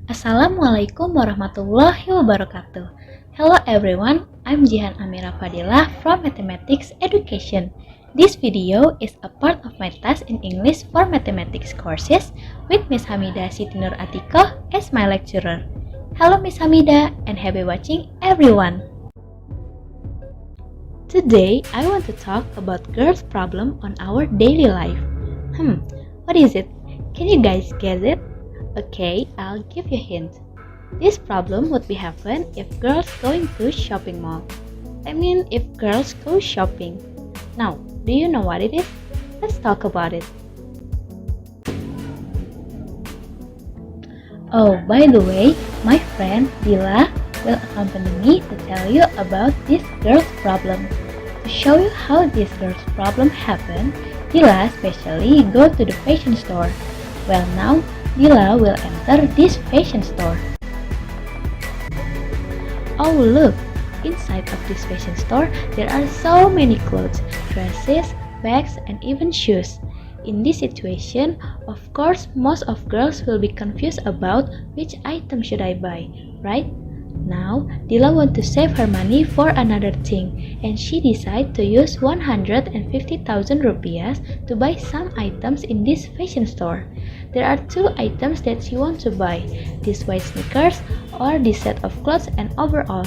Assalamualaikum warahmatullahi wabarakatuh. Hello everyone, I'm Jihan Amira Fadila from Mathematics Education. This video is a part of my task in English for Mathematics courses with Miss Hamida Siti Nur Atikoh as my lecturer. Hello Miss Hamida and happy watching everyone. Today I want to talk about girls' problem on our daily life. What is it? Can you guys guess it? Okay, I'll give you a hint. This problem would be happen if girls going to shopping mall. If girls go shopping. Now, do you know what it is? Let's talk about it. Oh, by the way, my friend Dila will accompany me to tell you about this girl's problem. To show you how this girl's problem happened, Dila specially go to the fashion store. Well, now Dila will enter this fashion store. Oh look! Inside of this fashion store, there are so many clothes, dresses, bags, and even shoes. In this situation, of course, most of girls will be confused about which item should I buy, right? Now, Dila wants to save her money for another thing, and she decides to use 150,000 rupiah to buy some items in this fashion store. There are two items that she wants to buy, these white sneakers or this set of clothes and overall.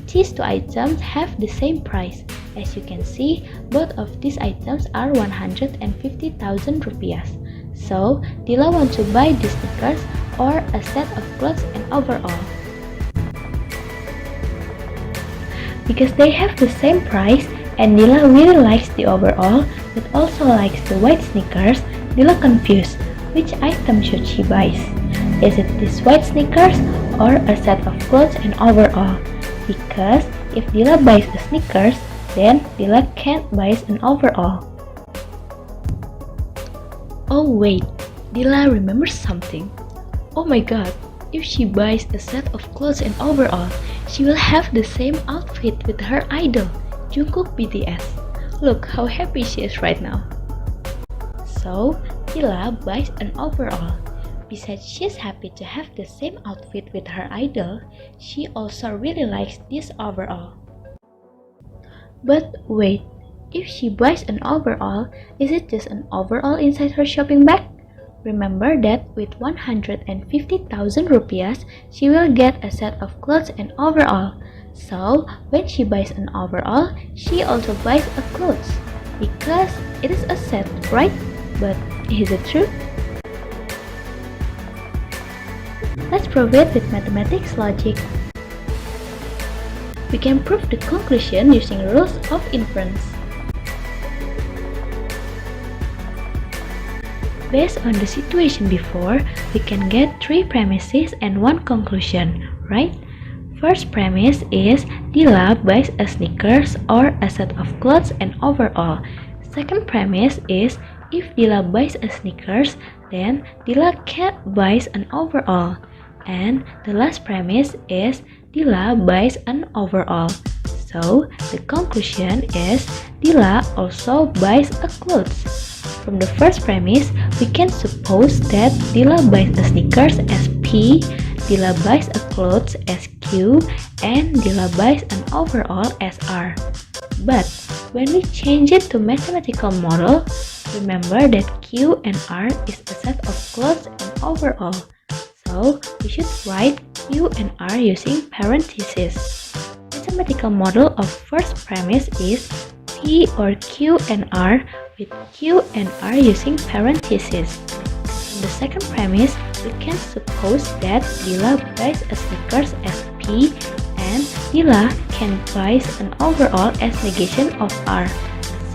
These two items have the same price. As you can see, both of these items are 150,000 rupiah. So, Dila wants to buy these sneakers or a set of clothes and overall. Because they have the same price and Dila really likes the overall but also likes the white sneakers, Dila confused. Which item should she buy? Is it this white sneakers or a set of clothes and overall? Because if Dila buys the sneakers, then Dila can't buy an overall. Oh wait, Dila remembers something. Oh my god, if she buys a set of clothes and overall, she will have the same outfit with her idol, Jungkook BTS. Look how happy she is right now. So, Dila buys an overall. Besides she's happy to have the same outfit with her idol, she also really likes this overall. But wait, if she buys an overall, is it just an overall inside her shopping bag? Remember that with 150,000 rupiah, she will get a set of clothes and overall. So, when she buys an overall, she also buys a clothes. Because it is a set, right? But is it true? Let's prove it with mathematics logic. We can prove the conclusion using rules of inference. Based on the situation before, we can get three premises and one conclusion, right? First premise is Dila buys a sneakers or a set of clothes and overall. Second premise is if Dila buys a sneakers, then Dila can't buy an overall. And the last premise is Dila buys an overall. So, the conclusion is Dila also buys a clothes. From the first premise, we can suppose that Dila buys a sneakers as P, Dila buys a clothes as Q, and Dila buys an overall as R. But when we change it to mathematical model, remember that Q and R is a set of clothes and overall. So we should write Q and R using parentheses. Mathematical model of first premise is P or Q and R with Q and R using parentheses. In the second premise, we can suppose that Dila buys a sneakers as P and Dila can buy an overall as negation of R.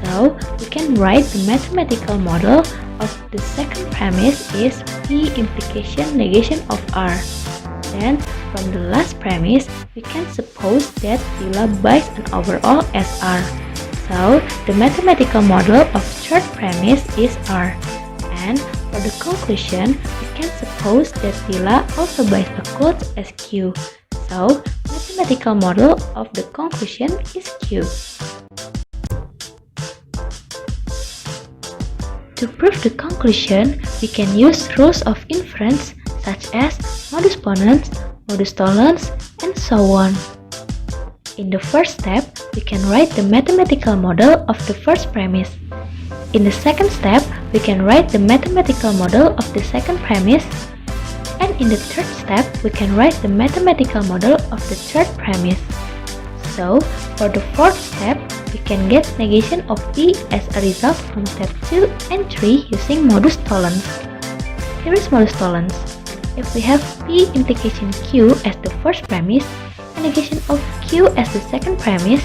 So, we can write the mathematical model of the second premise is P implication negation of R. Then, from the last premise, we can suppose that Dila buys an overall as R. So, the mathematical model of third premise is R. And for the conclusion, we can suppose that Dila also buys a clothes as Q. So, mathematical model of the conclusion is Q. To prove the conclusion, we can use rules of inference such as modus ponens, modus tollens, and so on. In the first step, we can write the mathematical model of the first premise. In the second step, we can write the mathematical model of the second premise. And in the third step, we can write the mathematical model of the third premise. So, for the fourth step, we can get negation of P as a result from step 2 and 3 using modus tollens. Here is modus tollens. If we have P implication Q as the first premise and negation of Q as the second premise,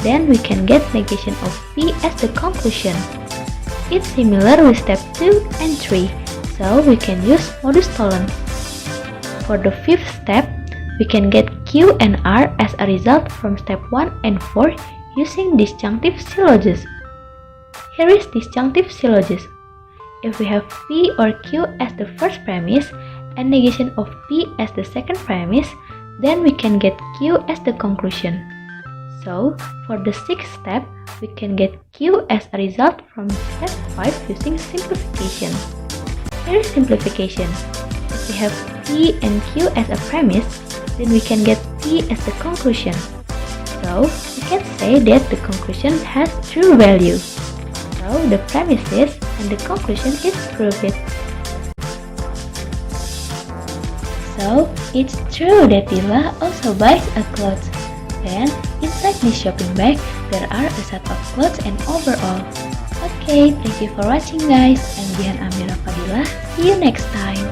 then we can get negation of P as the conclusion. It's similar with step 2 and 3, so we can use modus tollens. For the fifth step, we can get Q and R as a result from step 1 and 4 using disjunctive syllogism. Here is disjunctive syllogism. If we have P or Q as the first premise and negation of P as the second premise, then we can get Q as the conclusion. So, for the sixth step, we can get Q as a result from step 5 using simplification. Here is simplification. If we have P and Q as a premise, then we can get P as the conclusion. So, we can say that the conclusion has true value. So, the premises and the conclusion is proved. So, it's true that Dila also buys a clothes. Then, inside this shopping bag, there are a set of clothes and overall. Okay, thank you for watching guys. I'm Dian Amira Fadila. See you next time.